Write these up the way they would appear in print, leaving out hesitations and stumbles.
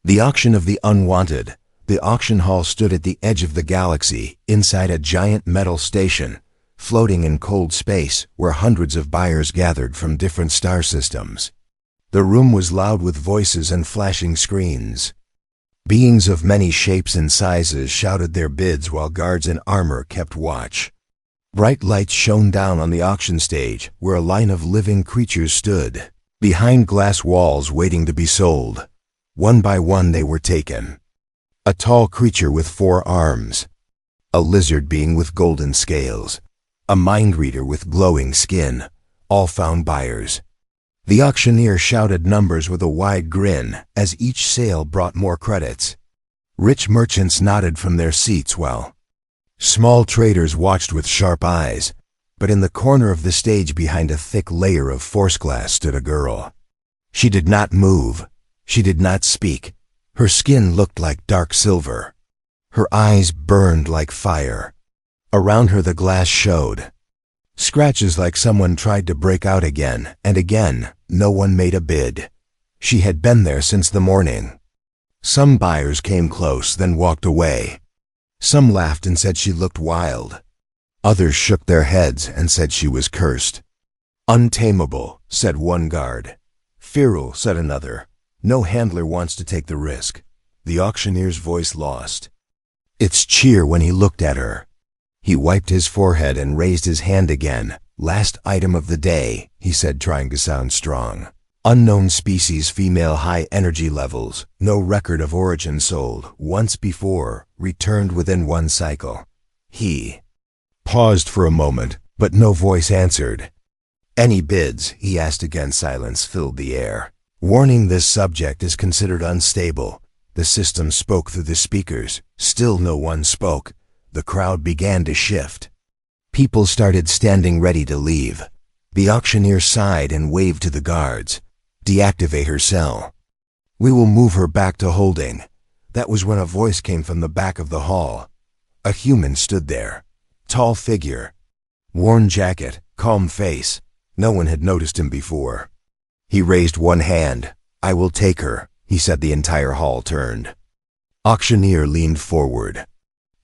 The auction of the unwanted. The auction hall stood at the edge of the galaxy, inside a giant metal station, floating in cold space where hundreds of buyers gathered from different star systems. The room was loud with voices and flashing screens. Beings of many shapes and sizes shouted their bids while guards in armor kept watch. Bright lights shone down on the auction stage where a line of living creatures stood, behind glass walls waiting to be sold. One by one they were taken. A tall creature with 4 arms, a lizard being with golden scales, a mind reader with glowing skin, all found buyers. The auctioneer shouted numbers with a wide grin as each sale brought more credits. Rich merchants nodded from their seats while small traders watched with sharp eyes, but in the corner of the stage behind a thick layer of force glass stood a girl. She did not move. She did not speak. Her skin looked like dark silver. Her eyes burned like fire. Around her the glass showed scratches like someone tried to break out again, and again, no one made a bid. She had been there since the morning. Some buyers came close, then walked away. Some laughed and said she looked wild. Others shook their heads and said she was cursed. Untamable, said one guard. Feral, said another. No handler wants to take the risk. The auctioneer's voice lost its cheer when he looked at her. He wiped his forehead and raised his hand again. Last item of the day, he said, trying to sound strong. Unknown species, female, high energy levels, no record of origin, sold once before, returned within 1 cycle. He paused for a moment, but no voice answered. Any bids? He asked again. Silence filled the air. Warning: this subject is considered unstable. The system spoke through the speakers. Still no one spoke. The crowd began to shift. People started standing ready to leave. The auctioneer sighed and waved to the guards. Deactivate her cell. We will move her back to holding. That was when a voice came from the back of the hall. A human stood there. Tall figure. Worn jacket, calm face. No one had noticed him before. He raised one hand. I will take her, he said. The entire hall turned. Auctioneer leaned forward.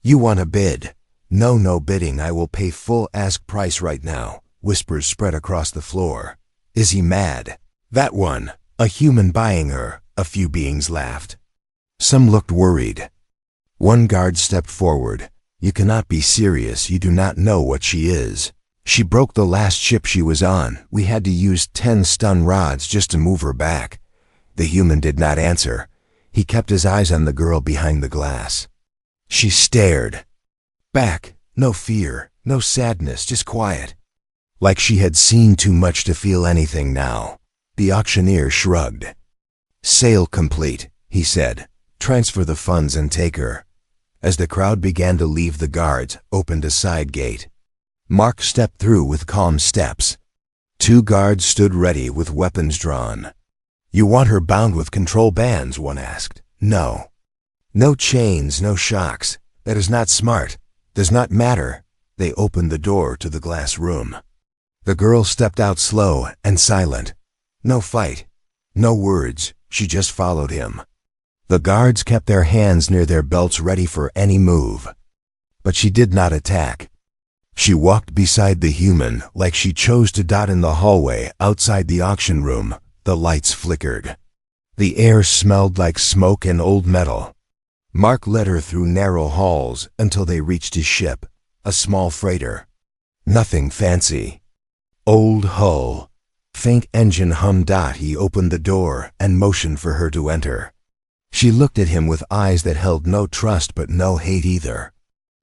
You want a bid? No, no bidding. I will pay full ask price right now. Whispers spread across the floor. Is he mad? That one. A human buying her. A few beings laughed. Some looked worried. One guard stepped forward. You cannot be serious. You do not know what she is. She broke the last ship she was on. We had to use 10 stun rods just to move her back. The human did not answer. He kept his eyes on the girl behind the glass. She stared back. No fear, no sadness, just quiet. Like she had seen too much to feel anything now. The auctioneer shrugged. Sale complete, he said. Transfer the funds and take her. As the crowd began to leave, the guards opened a side gate. Mark stepped through with calm steps. 2 guards stood ready with weapons drawn. You want her bound with control bands? One asked. No. No chains, no shocks. That is not smart. Does not matter. They opened the door to the glass room. The girl stepped out, slow and silent. No fight. No words. She just followed him. The guards kept their hands near their belts, ready for any move. But she did not attack. She walked beside the human like she chose to. In the hallway outside the auction room, the lights flickered. The air smelled like smoke and old metal. Mark led her through narrow halls until they reached his ship, a small freighter. Nothing fancy. Old hull. Faint engine hummed. He opened the door and motioned for her to enter. She looked at him with eyes that held no trust but no hate either.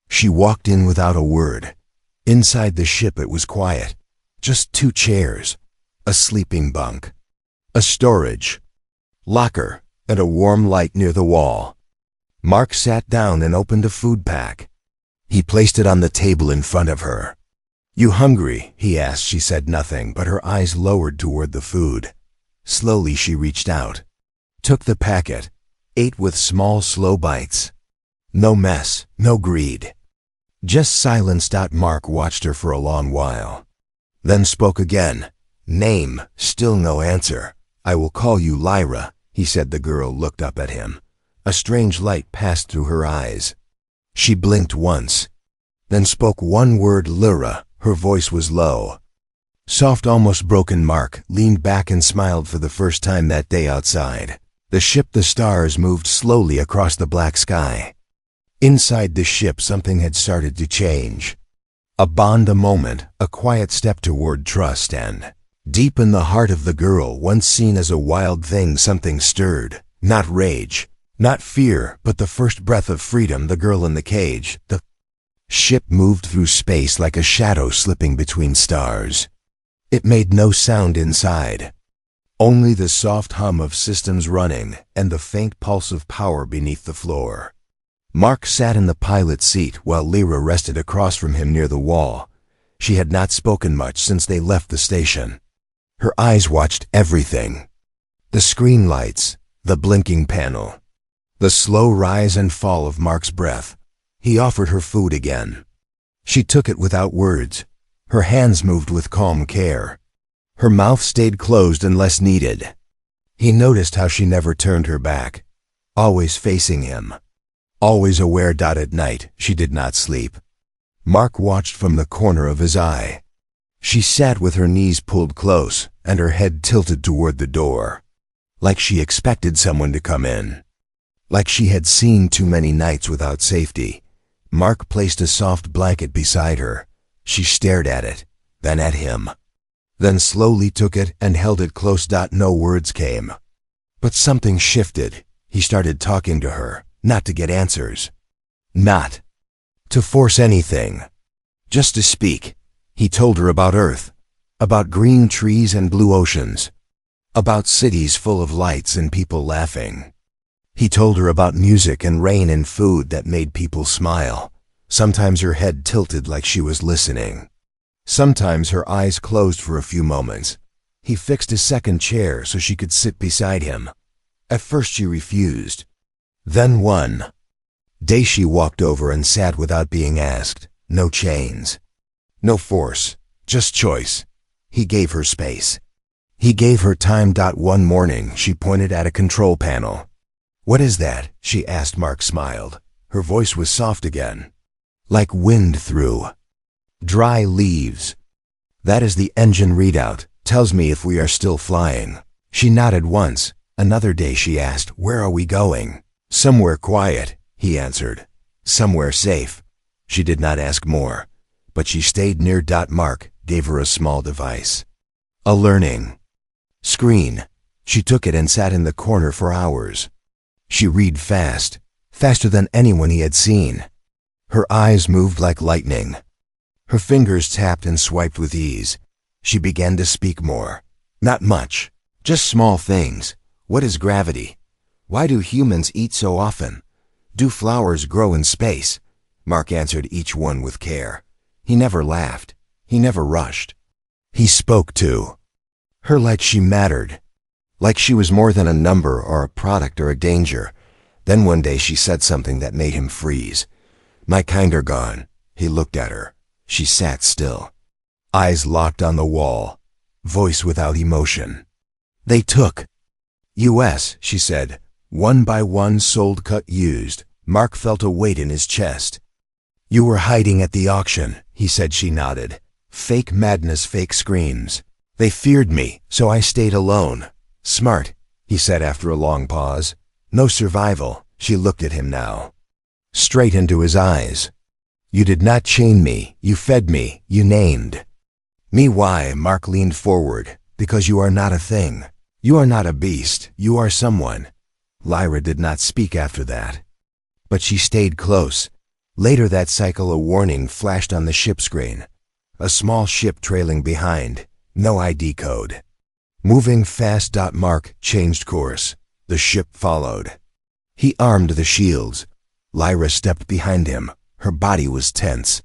She walked in without a word. Inside the ship it was quiet. Just 2 chairs, a sleeping bunk, a storage locker, and a warm light near the wall. Mark sat down and opened a food pack. He placed it on the table in front of her. You hungry? He asked. She said nothing, but her eyes lowered toward the food. Slowly she reached out, took the packet, ate with small, slow bites. No mess, no greed. Just silence. Mark watched her for a long while, then spoke again. Name? Still no answer. I will call you Lyra, he said. The girl looked up at him. A strange light passed through her eyes. She blinked once, then spoke one word, Lyra. Her voice was low. Soft, almost broken. Mark leaned back and smiled for the first time that day outside. The ship, the stars moved slowly across the black sky. Inside the ship, something had started to change. A bond, a moment, a quiet step toward trust, and deep in the heart of the girl, once seen as a wild thing, something stirred. Not rage, not fear, but the first breath of freedom. The girl in the cage. The ship moved through space like a shadow slipping between stars. It made no sound inside. Only the soft hum of systems running and the faint pulse of power beneath the floor. Mark sat in the pilot's seat while Lyra rested across from him near the wall. She had not spoken much since they left the station. Her eyes watched everything. The screen lights, the blinking panel, the slow rise and fall of Mark's breath. He offered her food again. She took it without words. Her hands moved with calm care. Her mouth stayed closed unless needed. He noticed how she never turned her back, always facing him, always aware. At night, she did not sleep. Mark watched from the corner of his eye. She sat with her knees pulled close and her head tilted toward the door, like she expected someone to come in, like she had seen too many nights without safety. Mark placed a soft blanket beside her. She stared at it, then at him, then slowly took it and held it close. No words came. But something shifted. He started talking to her, not to get answers, not to force anything, just to speak. He told her about Earth, about green trees and blue oceans, about cities full of lights and people laughing. He told her about music and rain and food that made people smile. Sometimes her head tilted like she was listening. Sometimes her eyes closed for a few moments. He fixed a second chair so she could sit beside him. At first she refused. Then one day she walked over and sat without being asked. No chains, no force, just choice. He gave her space. He gave her time. One morning she pointed at a control panel. "What is that?" she asked. Mark smiled. Her voice was soft again, like wind through dry leaves. "That is the engine readout. Tells me if we are still flying." She nodded once. Another day she asked, "Where are we going?" "Somewhere quiet," he answered. "Somewhere safe." She did not ask more, but she stayed near. Mark gave her a small device, a learning screen. She took it and sat in the corner for hours. She read fast, faster than anyone he had seen. Her eyes moved like lightning. Her fingers tapped and swiped with ease. She began to speak more. Not much, just small things. What is gravity? Why do humans eat so often? Do flowers grow in space? Mark answered each one with care. He never laughed. He never rushed. He spoke to her like she mattered, like she was more than a number or a product or a danger. Then one day she said something that made him freeze. "My kind are gone." He looked at her. She sat still, eyes locked on the wall, voice without emotion. "They took US," she said. "One by one, sold, cut, used." Mark felt a weight in his chest. "You were hiding at the auction," he said. She nodded. "Fake madness, fake screams. They feared me, so I stayed alone." "Smart," he said after a long pause. "No survival." She looked at him now, straight into his eyes. "You did not chain me. You fed me. You named me." "Why?" Mark leaned forward. "Because you are not a thing. You are not a beast. You are someone." Lyra did not speak after that, but she stayed close. Later that cycle, a warning flashed on the ship screen. A small ship trailing behind. No ID code. Moving fast. Mark changed course. The ship followed. He armed the shields. Lyra stepped behind him. Her body was tense.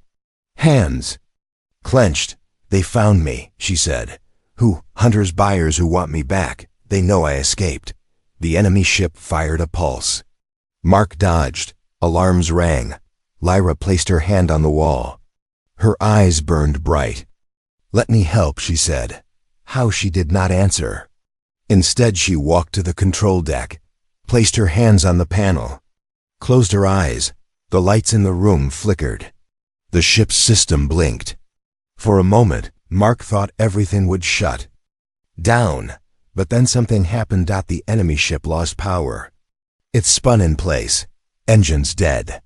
Hands clenched. "They found me," she said. "Who? Hunters, buyers who want me back. They know I escaped." The enemy ship fired a pulse. Mark dodged. Alarms rang. Lyra placed her hand on the wall. Her eyes burned bright. "Let me help," she said. How? She did not answer. Instead, she walked to the control deck. placed her hands on the panel, closed her eyes. The lights in the room flickered. The ship's system blinked. For a moment, Mark thought everything would shut down, but then something happened. The enemy ship lost power. It spun in place. Engines dead.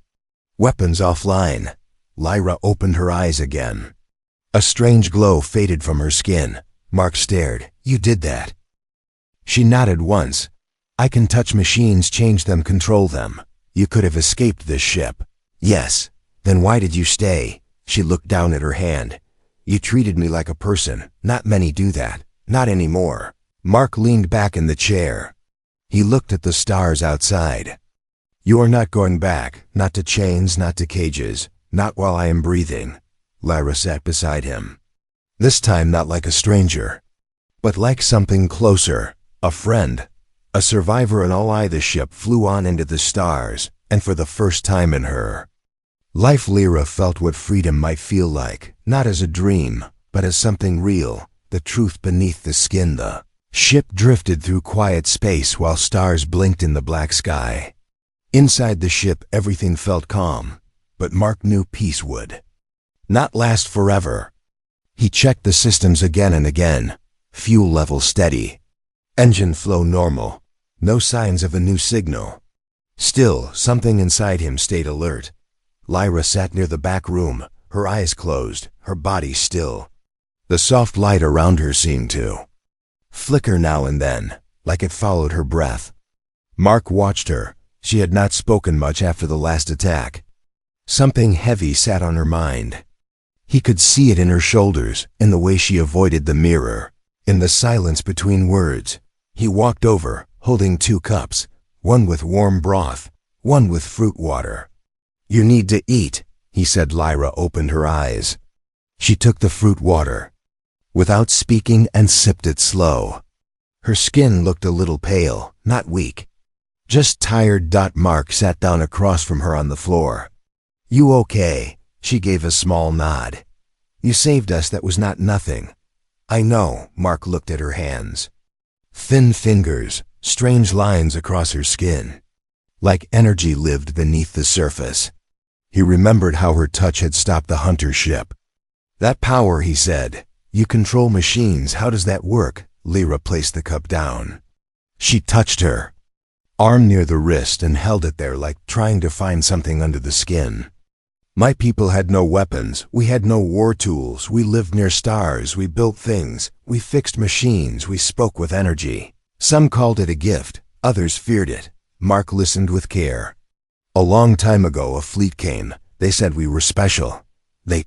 Weapons offline. Lyra opened her eyes again. A strange glow faded from her skin. Mark stared. "You did that?" She nodded once. "I can touch machines, change them, control them. You could have escaped this ship." "Yes. Then why did you stay?" She looked down at her hand. "You treated me like a person. Not many do that. Not anymore." Mark leaned back in the chair. He looked at the stars outside. "You are not going back. Not to chains, not to cages. Not while I am breathing." Lyra sat beside him. This time not like a stranger, but like something closer. A friend. A survivor. And all the ship flew on into the stars, and for the first time in her life, Lyra felt what freedom might feel like, not as a dream, but as something real, the truth beneath the skin. The ship drifted through quiet space while stars blinked in the black sky. Inside the ship everything felt calm, but Mark knew peace would not last forever. He checked the systems again and again. Fuel level steady. Engine flow normal. No signs of a new signal. Still, something inside him stayed alert. Lyra sat near the back room, her eyes closed, her body still. The soft light around her seemed to flicker now and then, like it followed her breath. Mark watched her. She had not spoken much after the last attack. Something heavy sat on her mind. He could see it in her shoulders, in the way she avoided the mirror, in the silence between words. He walked over, holding 2 cups, one with warm broth, one with fruit water. "You need to eat," he said. Lyra opened her eyes. She took the fruit water without speaking and sipped it slow. Her skin looked a little pale, not weak, just tired. Mark sat down across from her on the floor. "You okay?" She gave a small nod. "You saved us. That was not nothing." "I know." Mark looked at her hands. Thin fingers, strange lines across her skin. Like energy lived beneath the surface. He remembered how her touch had stopped the hunter ship. "That power," he said. "You control machines. How does that work?" Lyra placed the cup down. She touched her arm near the wrist and held it there, like trying to find something under the skin. "My people had no weapons. We had no war tools. We lived near stars. We built things. We fixed machines. We spoke with energy. Some called it a gift. Others feared it." Mark listened with care. "A long time ago a fleet came. They said we were special. They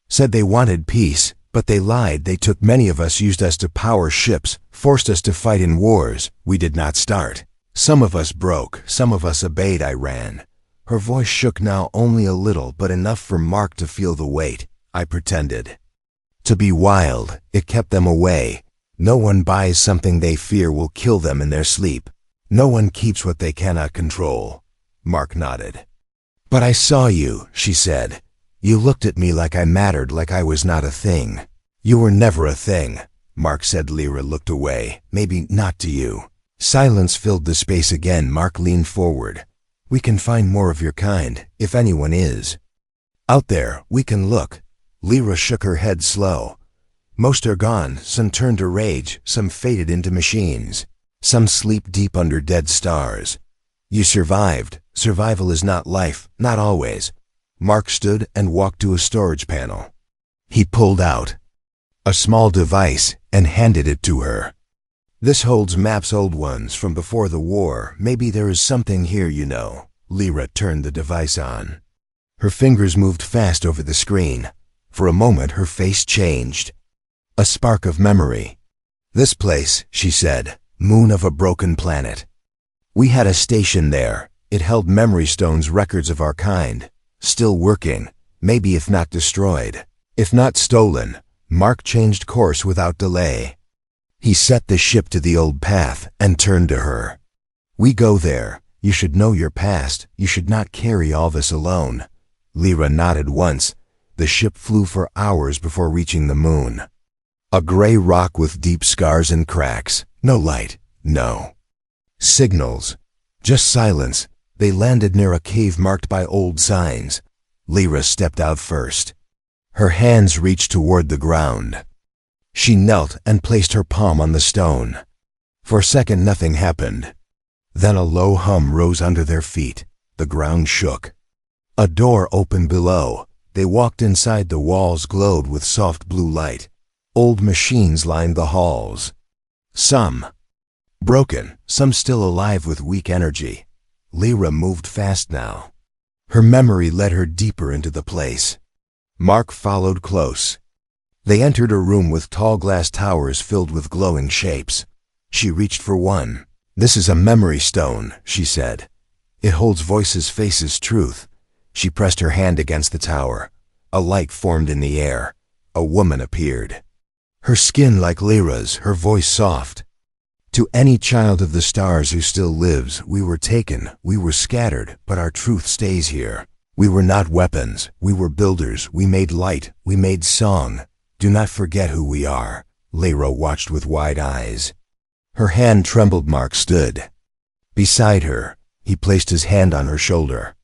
said they wanted peace, but they lied. They took many of us, used us to power ships, forced us to fight in wars we did not start. Some of us broke. Some of us obeyed. I ran." Her voice shook now, only a little, but enough for Mark to feel the weight. "I pretended to be wild. It kept them away. No one buys something they fear will kill them in their sleep. No one keeps what they cannot control." Mark nodded. "But I saw you," she said. "You looked at me like I mattered, like I was not a thing." "You were never a thing," Mark said. Lyra looked away. "Maybe not to you." Silence filled the space again. Mark leaned forward. "We can find more of your kind, if anyone is out there. We can look." Lyra shook her head slow. "Most are gone. Some turned to rage. Some faded into machines. Some sleep deep under dead stars. You survived. Survival is not life, not always." Mark stood and walked to a storage panel. He pulled out a small device and handed it to her. "This holds maps, old ones from before the war. Maybe there is something here you know." Lyra turned the device on. Her fingers moved fast over the screen. For a moment her face changed. A spark of memory. "This place," she said, "moon of a broken planet. We had a station there. It held memory stones, records of our kind. Still working, maybe, if not destroyed, if not stolen." Mark changed course without delay. He set the ship to the old path and turned to her. "We go there. You should know your past. You should not carry all this alone." Lyra nodded once. The ship flew for hours before reaching the moon. A gray rock with deep scars and cracks. No light. No signals. Just silence. They landed near a cave marked by old signs. Lyra stepped out first. Her hands reached toward the ground. She knelt and placed her palm on the stone. For a second nothing happened. Then a low hum rose under their feet. The ground shook. A door opened below. They walked inside. The walls glowed with soft blue light. Old machines lined the halls. Some broken, some still alive with weak energy. Lyra moved fast now. Her memory led her deeper into the place. Mark followed close. They entered a room with tall glass towers filled with glowing shapes. She reached for one. "This is a memory stone," she said. "It holds voices, faces, truth." She pressed her hand against the tower. A light formed in the air. A woman appeared. Her skin like Lyra's, her voice soft. "To any child of the stars who still lives, we were taken, we were scattered, but our truth stays here. We were not weapons, we were builders, we made light, we made song. Do not forget who we are." Lyra watched with wide eyes. Her hand trembled. Mark stood beside her. He placed his hand on her shoulder.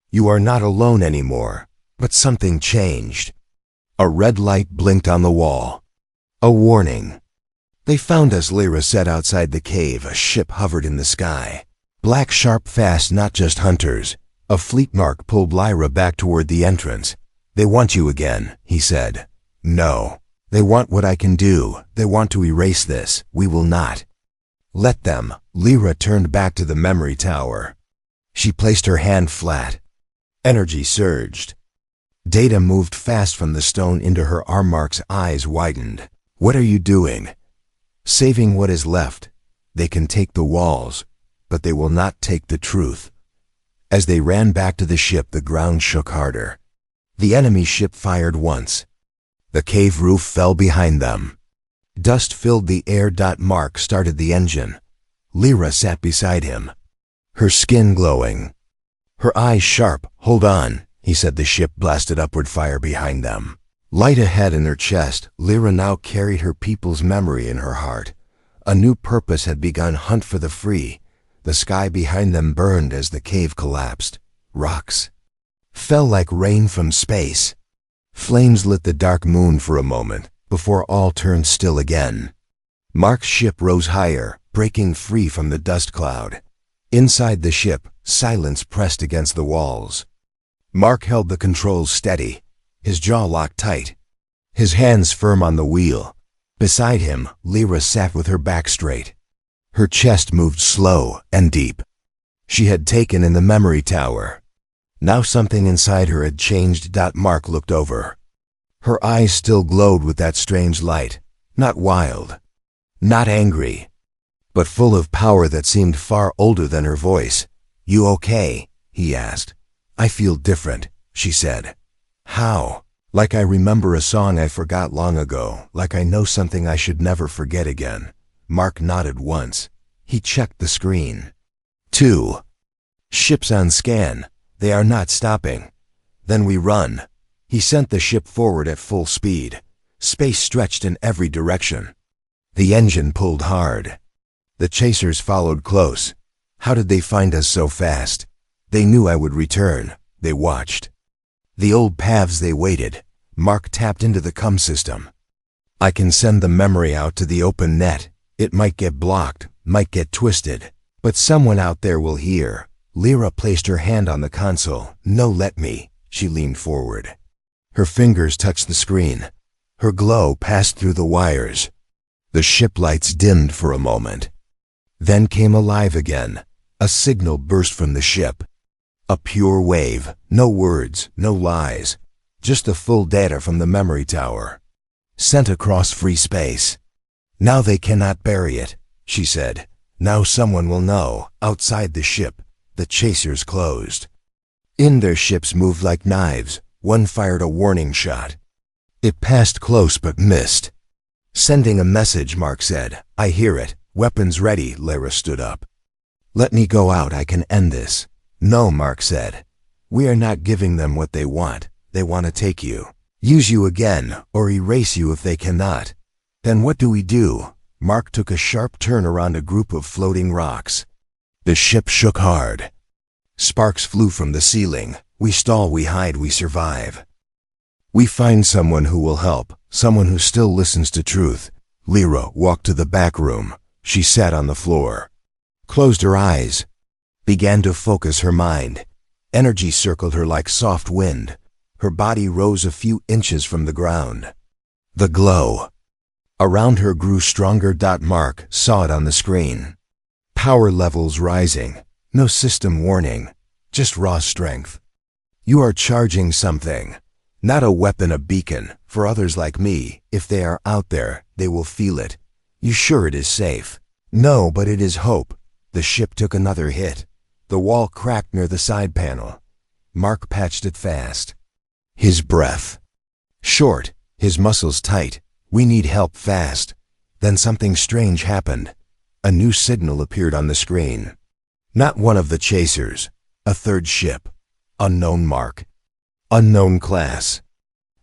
"You are not alone anymore." But something changed. A red light blinked on the wall. A warning. "They found us," Lyra said. Outside the cave, a ship hovered in the sky. Black, sharp, fast, not just hunters. A fleet. Mark pulled Lyra back toward the entrance. "They want you again," he said. "No. They want what I can do. They want to erase this. We will not let them." Lyra turned back to the memory tower. She placed her hand flat. Energy surged. Data moved fast from the stone into her arm. Mark's eyes widened. "What are you doing?" "Saving what is left. They can take the walls, but they will not take the truth." As they ran back to the ship, the ground shook harder. The enemy ship fired once. The cave roof fell behind them. Dust filled the air. Mark started the engine. Lyra sat beside him, her skin glowing, her eyes sharp. "Hold on," he said. The ship blasted upward, fire behind them. Light ahead in her chest. Lyra now carried her people's memory in her heart. A new purpose had begun. Hunt for the free. The sky behind them burned as the cave collapsed. Rocks fell like rain from space. Flames lit the dark moon for a moment, before all turned still again. Mark's ship rose higher, breaking free from the dust cloud. Inside the ship, silence pressed against the walls. Mark held the controls steady, his jaw locked tight, his hands firm on the wheel. Beside him, Lyra sat with her back straight. Her chest moved slow and deep. She had taken in the memory tower. Now something inside her had changed. Mark looked over. Her eyes still glowed with that strange light, not wild, not angry, but full of power that seemed far older than her voice. "You okay?" he asked. "I feel different," she said. "How?" "Like I remember a song I forgot long ago, like I know something I should never forget again." Mark nodded once. He checked the screen. 2 ships on scan. "They are not stopping." "Then we run." He sent the ship forward at full speed. Space stretched in every direction. The engine pulled hard. The chasers followed close. How did they find us so fast? They knew I would return. They watched the old paths. They waited. Mark tapped into the CUM system. "I can send the memory out to the open net. It might get blocked, might get twisted, but someone out there will hear." Lyra placed her hand on the console. "No, let me." She leaned forward. Her fingers touched the screen. Her glow passed through the wires. The ship lights dimmed for a moment, then came alive again. A signal burst from the ship. A pure wave. No words, no lies. Just the full data from the memory tower, sent across free space. "Now they cannot bury it," she said. "Now someone will know." Outside the ship, the chasers closed. In their ships moved like knives. One fired a warning shot. It passed close but missed. "Sending a message," Mark said. "I hear it. Weapons ready." Lyra stood up. "Let me go out. I can end this." "No," Mark said. "We are not giving them what they want. They want to take you. Use you again, or erase you if they cannot." "Then what do we do?" Mark took a sharp turn around a group of floating rocks. The ship shook hard. Sparks flew from the ceiling. We stall, we hide, we survive. We find someone who will help, someone who still listens to truth. Lyra walked to the back room. She sat on the floor, closed her eyes, began to focus her mind. Energy circled her like soft wind. Her body rose a few inches from the ground. The glow around her grew stronger. Mark saw it on the screen. Power levels rising. No system warning, just raw strength. You are charging something. Not a weapon, a beacon. For others like me, if they are out there, they will feel it. You sure it is safe? No, but it is hope. The ship took another hit. The wall cracked near the side panel. Mark patched it fast. His breath short, his muscles tight. We need help fast. Then something strange happened. A new signal appeared on the screen. Not one of the chasers. A third ship. Unknown mark. Unknown class.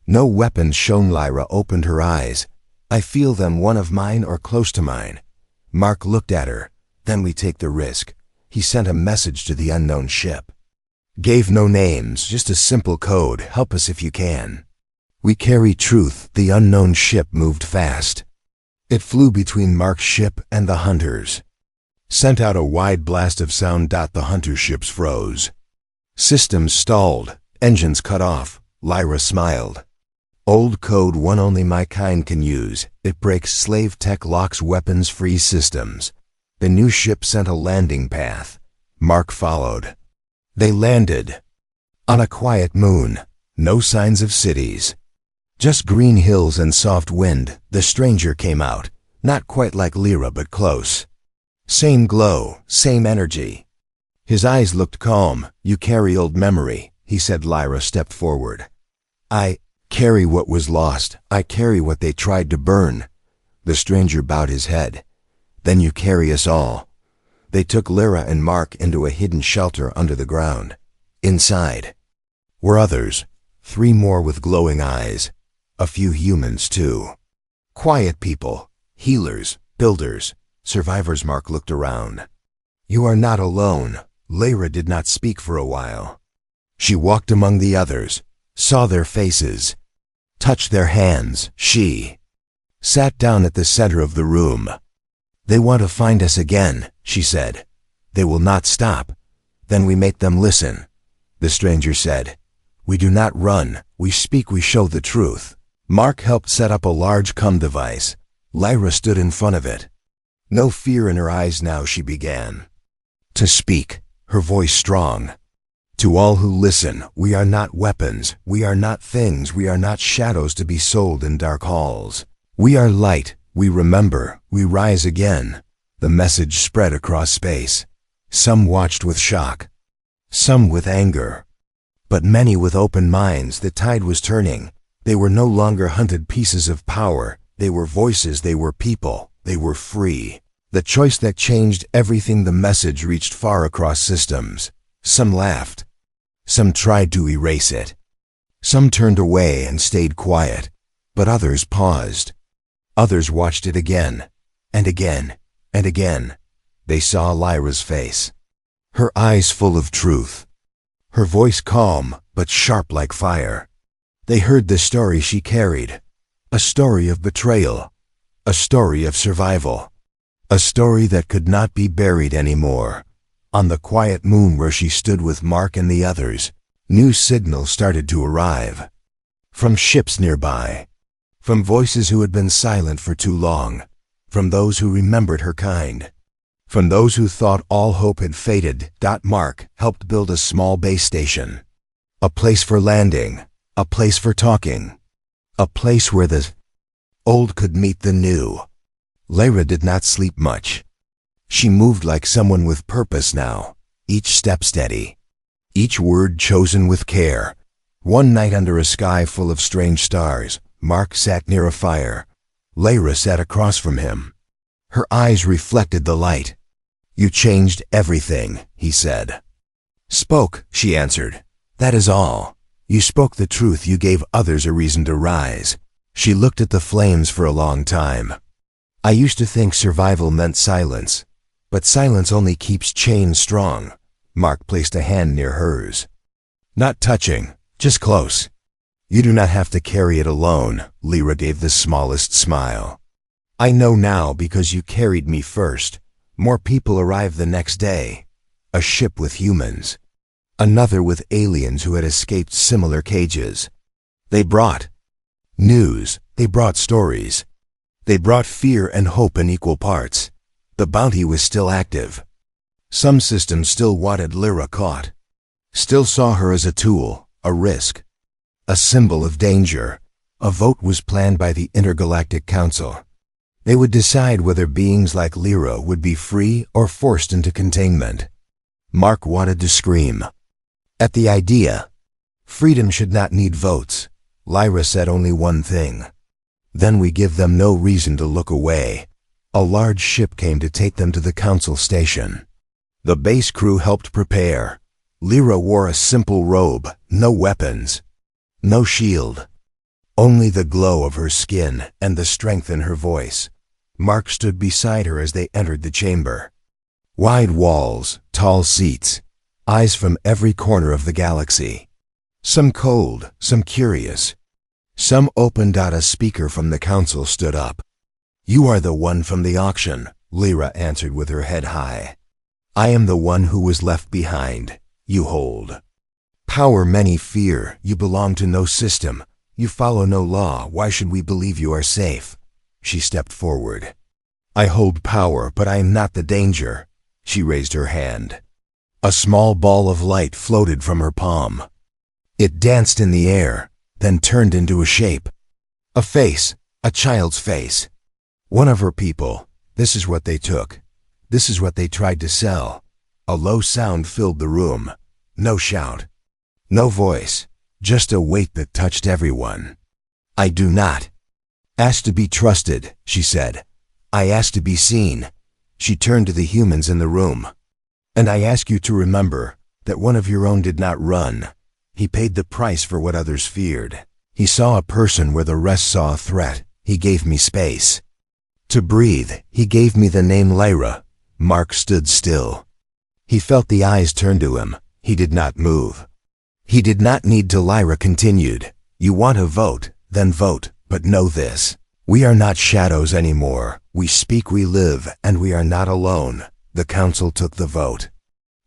No weapons shown. Lyra opened her eyes. I feel them, one of mine or close to mine. Mark looked at her. Then we take the risk. He sent a message to the unknown ship. Gave no names, just a simple code. Help us if you can. We carry truth. The unknown ship moved fast. It flew between Mark's ship and the hunters. Sent out a wide blast of sound. The hunter ships froze. Systems stalled. Engines cut off. Lyra smiled. Old code, one only my kind can use. It breaks slave tech, locks weapons, frees systems. The new ship sent a landing path. Mark followed. They landed on a quiet moon. No signs of cities. Just green hills and soft wind. The stranger came out. Not quite like Lyra, but close. Same glow, same energy. His eyes looked calm. You carry old memory, he said. Lyra stepped forward. I carry what was lost. I carry what they tried to burn. The stranger bowed his head. Then you carry us all. They took Lyra and Mark into a hidden shelter under the ground. Inside were others, 3 more with glowing eyes. A few humans too. Quiet people, healers, builders, survivors. Mark looked around. You are not alone. Lyra did not speak for a while. She walked among the others, saw their faces, touched their hands. She sat down at the center of the room. They want to find us again, she said. They will not stop. Then we make them listen. The stranger said, we do not run, we speak, we show the truth. Mark helped set up a large device. Lyra stood in front of it. No fear in her eyes now. She began to speak, her voice strong. To all who listen, we are not weapons, we are not things, we are not shadows to be sold in dark halls. We are light, we remember, we rise again. The message spread across space. Some watched with shock, some with anger, but many with open minds. The tide was turning. They were no longer hunted pieces of power. They were voices, they were people, they were free. The choice that changed everything. The message reached far across systems. Some laughed. Some tried to erase it. Some turned away and stayed quiet. But others paused. Others watched it again, and again, and again. They saw Lyra's face. Her eyes full of truth. Her voice calm, but sharp like fire. They heard the story she carried. A story of betrayal. A story of survival. A story that could not be buried anymore. On the quiet moon where she stood with Mark and the others, new signals started to arrive. From ships nearby. From voices who had been silent for too long. From those who remembered her kind. From those who thought all hope had faded. Mark helped build a small base station. A place for landing. A place for talking. A place where the old could meet the new. Lyra did not sleep much. She moved like someone with purpose now, each step steady, each word chosen with care. One night under a sky full of strange stars, Mark sat near a fire. Lyra sat across from him. Her eyes reflected the light. You changed everything, he said. Spoke, she answered. That is all. You spoke the truth, you gave others a reason to rise. She looked at the flames for a long time. I used to think survival meant silence. But silence only keeps chains strong. Mark placed a hand near hers. Not touching, just close. You do not have to carry it alone, Lyra gave the smallest smile. I know now because you carried me first. More people arrived the next day. A ship with humans. Another with aliens who had escaped similar cages. They brought news. They brought stories. They brought fear and hope in equal parts. The bounty was still active. Some systems still wanted Lyra caught. Still saw her as a tool, a risk. A symbol of danger. A vote was planned by the Intergalactic Council. They would decide whether beings like Lyra would be free or forced into containment. Mark wanted to scream. At the idea, freedom should not need votes. Lyra said only one thing. Then we give them no reason to look away. A large ship came to take them to the council station. The base crew helped prepare. Lyra wore a simple robe, no weapons. No shield. Only the glow of her skin and the strength in her voice. Mark stood beside her as they entered the chamber. Wide walls, tall seats, eyes from every corner of the galaxy. Some cold, some curious. Some open. A speaker from the council stood up. You are the one from the auction, Lyra answered with her head high. I am the one who was left behind. You hold power many fear. You belong to no system. You follow no law. Why should we believe you are safe? She stepped forward. I hold power, but I am not the danger. She raised her hand. A small ball of light floated from her palm. It danced in the air, then turned into a shape. A face, a child's face. One of her people. This is what they took. This is what they tried to sell. A low sound filled the room. No shout. No voice. Just a weight that touched everyone. I do not ask to be trusted, she said. I ask to be seen. She turned to the humans in the room. And I ask you to remember that one of your own did not run. He paid the price for what others feared. He saw a person where the rest saw a threat. He gave me space to breathe. He gave me the name Lyra. Mark stood still. He felt the eyes turn to him. He did not move. He did not need to. Lyra continued. You want to vote, then vote, but know this. We are not shadows anymore. We speak, we live, and we are not alone. The council took the vote.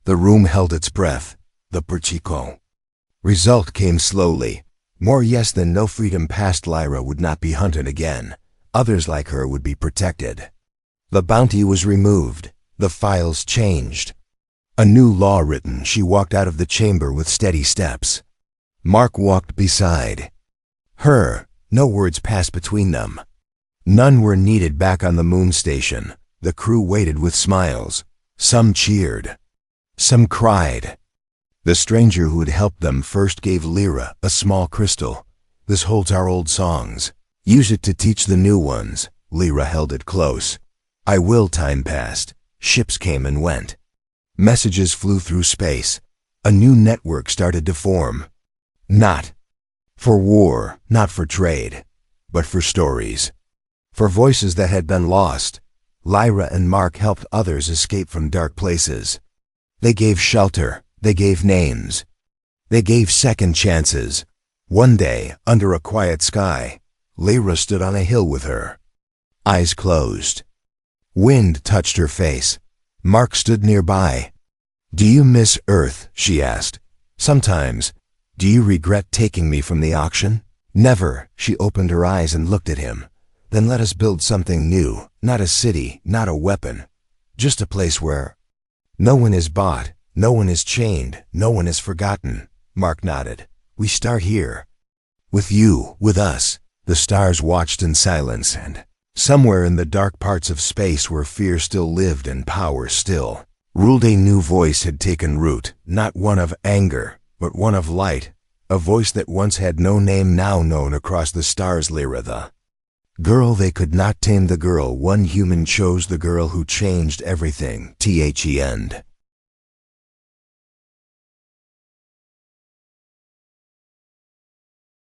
The room held its breath. The Perchico. Result came slowly. More yes than no. Freedom passed. Lyra would not be hunted again. Others like her would be protected. The bounty was removed. The files changed. A new law written. She walked out of the chamber with steady steps. Mark walked beside her. No words passed between them. None were needed. Back on the moon station, the crew waited with smiles. Some cheered. Some cried. The stranger who had helped them first gave Lyra a small crystal. This holds our old songs. Use it to teach the new ones. Lyra held it close. I will. Time passed. Ships came and went. Messages flew through space. A new network started to form. Not for war, not for trade, but for stories. For voices that had been lost. Lyra and Mark helped others escape from dark places. They gave shelter. They gave names. They gave second chances. One day, under a quiet sky, Lyra stood on a hill with her eyes closed. Wind touched her face. Mark stood nearby. Do you miss Earth? She asked. Sometimes. Do you regret taking me from the auction? Never. She opened her eyes and looked at him. Then let us build something new. Not a city, not a weapon. Just a place where no one is bought, no one is chained, no one is forgotten. Mark nodded. We start here. With you, with us. The stars watched in silence, and somewhere in the dark parts of space where fear still lived and power still ruled, a new voice had taken root, not one of anger, but one of light, a voice that once had no name, now known across the stars. Lyra, the girl they could not tame, the girl one human chose, the girl who changed everything. The end.